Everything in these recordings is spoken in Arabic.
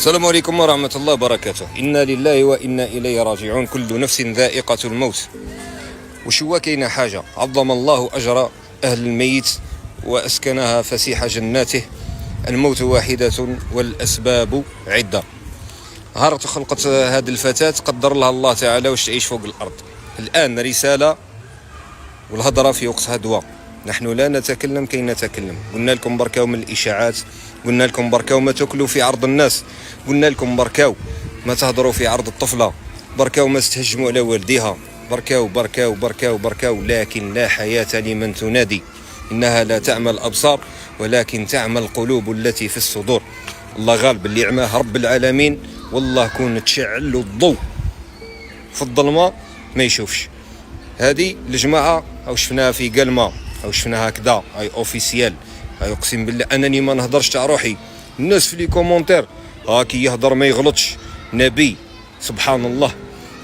السلام عليكم ورحمة الله وبركاته. إنا لله وإنا إليه راجعون. كل نفس ذائقة الموت. وشوا كاينة حاجة، عظم الله أجر أهل الميت وأسكنها فسيح جناته. الموت واحدة والأسباب عدة. هارت خلقت هذه الفتاة قدر لها الله تعالى واش تعيش فوق الأرض. الآن رسالة والهضرة في وقتها دواء. نحن لا نتكلم كي نتكلم. قلنا لكم بركاو من الإشاعات، قلنا لكم بركاو ما تاكلوا في عرض الناس، قلنا لكم بركاو ما تهضروا في عرض الطفلة، بركاو ما تهجموا على والديها، بركاو بركاو بركاو بركاو. لكن لا حياة لمن تنادي، إنها لا تعمى الأبصار ولكن تعمى القلوب التي في الصدور. الله غالب اللي عماه رب العالمين، والله كون تشعل له الضوء في الظلمة ما يشوفش. هذه الجماعة أو شفناها في قلمة أو شفناها هكذا أي أوفيسيال. أي أقسم بالله أنني ما نهضرش تاع روحي. الناس في لي كومونتير هاكي يهضر ما يغلطش، نبي سبحان الله.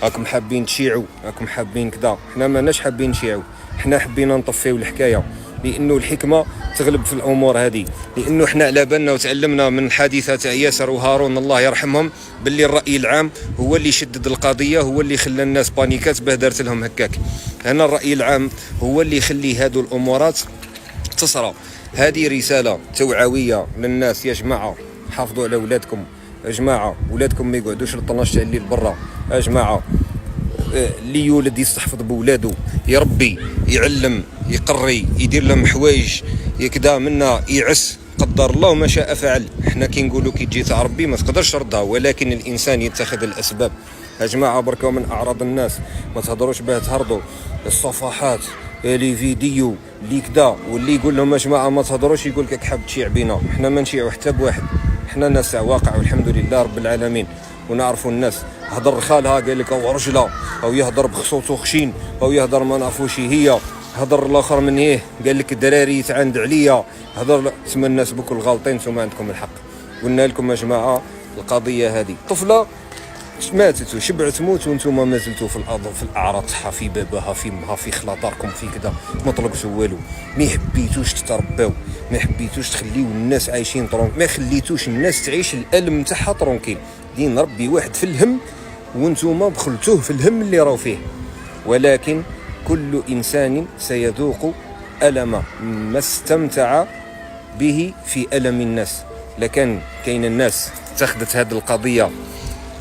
راكم حابين تشيعوا، راكم حابين كذا. حنا ماناش حابين نشيعوا، حنا حبينا نطفيو الحكاية، لأنه الحكمة تغلب في الأمور هذه. لأنه حنا على بالنا وتعلمنا من حادثة تاع ياسر وهارون الله يرحمهم باللي الرأي العام هو اللي شدد القضية، هو اللي خلى الناس بانيكات باه دارت لهم هكاك. أنا الرأي العام هو اللي يخلي هادو الأمورات تصرى. هذه رسالة توعوية للناس. يا جماعة حافظوا على أولادكم، يا جماعة أولادكم ما يقعدوش للطناش تاع الليل برا، يا جماعة اللي يولد يستحفظ بولادو، يربي يعلم يقري يدير لهم حوايج يكدا منا يعس، قدر الله ما شاء فعل. احنا كي نقولوا كي تجي تاع ربي ما تقدرش تردها، ولكن الانسان يتخذ الاسباب. يا جماعه بركوا من اعراض الناس، ما تهضروش باه تهرضوا الصفحات لي فيديو لي كدا، واللي يقول لهم يا جماعه ما تهضروش يقول لك حاب تشيع بينا. احنا ما نشيعوا حتى بواحد، احنا ناس تاع واقع والحمد لله رب العالمين. ونعرفوا الناس هضر خالها قال لك او رجله، او يهضر بخصوصو خشين، او يهضر ما نعرفوش هي، هضر الاخر من ايه قال لك الدراري يتعاند عليا، هضر تسمى الناس بكل غالطين. ثم عندكم الحق. قلنا لكم يا جماعه القضيه هذه طفله ماتت وشبعت موت، وانتم ما زلتوا في الاعراض تاعها، في باباها في امها في خلاطاركم في كذا. ما طلقتوا والو، ما حبيتوش تترباو، ما حبيتوش تخليو الناس عايشين ما خليتوش الناس تعيش الالم تاعها طرونكيل. دين ربي واحد في الهم وانتم دخلتوه في الهم اللي راو فيه. ولكن كل انسان سيذوق الم ما استمتع به في الم الناس. لكن كاين الناس اتخذت هذه القضيه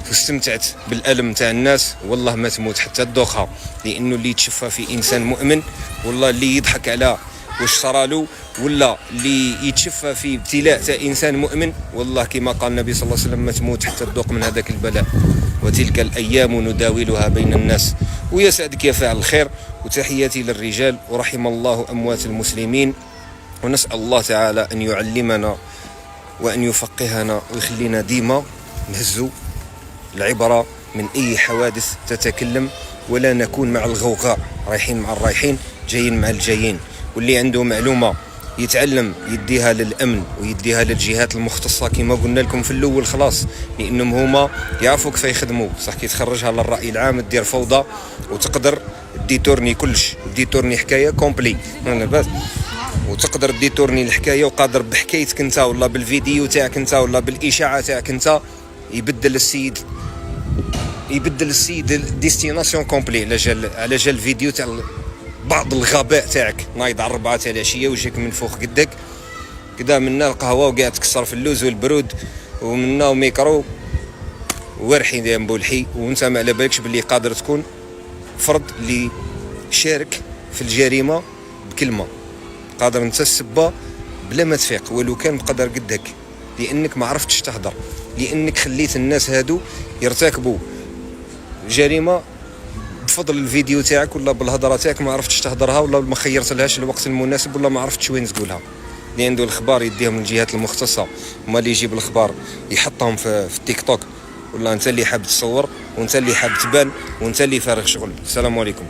واستمتعت بالألم تاع الناس، والله ما تموت حتى تدوخها. لأنه اللي يتشفى في إنسان مؤمن، والله اللي يضحك على واش صرالو، ولا اللي يتشفى في ابتلاء تاع إنسان مؤمن، والله كما قال النبي صلى الله عليه وسلم ما تموت حتى تذوق من هذاك البلاء. وتلك الأيام نداولها بين الناس. ويسعدك يا فاعل الخير، وتحياتي للرجال، ورحم الله أموات المسلمين. ونسأل الله تعالى أن يعلمنا وأن يفقهنا ويخلينا ديما نهزو العبرة من أي حوادث تتكلم، ولا نكون مع الغوغاء، رايحين مع الرايحين جايين مع الجايين. واللي عنده معلومة يتعلم يديها للأمن ويديها للجهات المختصة كما قلنا لكم في الأول خلاص، لأنهم هما يعرفوا كيف يخدموا. صح كي تخرجها للرأي العام تدير فوضى وتقدر ديتورني كلش، ديتورني حكاية كومبلي بس، وتقدر ديتورني الحكاية، وقادر بحكايتك انت ولا بالفيديو تاعك انت ولا بالإشاعة تاعك انت يبدل السيد ديستيناسيون كومبلي على جال الفيديو تاع بعض الغباء تاعك. نايض على 4 تاع العشيه وجهك من فوق قدك كذا، منا القهوه وقاعد تكسر في اللوز والبرود، ومنا ميكرو ورحي ديال بولحي، وانت ما على بالكش باللي قادر تكون فرد اللي شارك في الجريمه بكلمه، قادر انت السبه بلا ما تفيق ولو كان بقدر قدك، لانك ما عرفتش تهضر، لانك خليت الناس هادو يرتكبوا جريمه بفضل الفيديو تاعك ولا بالهضره تاعك. ما عرفتش تهضرها، ولا ما خيرت لهاش الوقت المناسب، ولا ما عرفتش وين تقولها. اللي عنده الخبار يديهم للجهات المختصه، وما اللي يجيب الخبار يحطهم في التيك توك، ولا انت اللي حاب تصور، وانت اللي حاب تبان، وانت اللي فارغ شغل. السلام عليكم.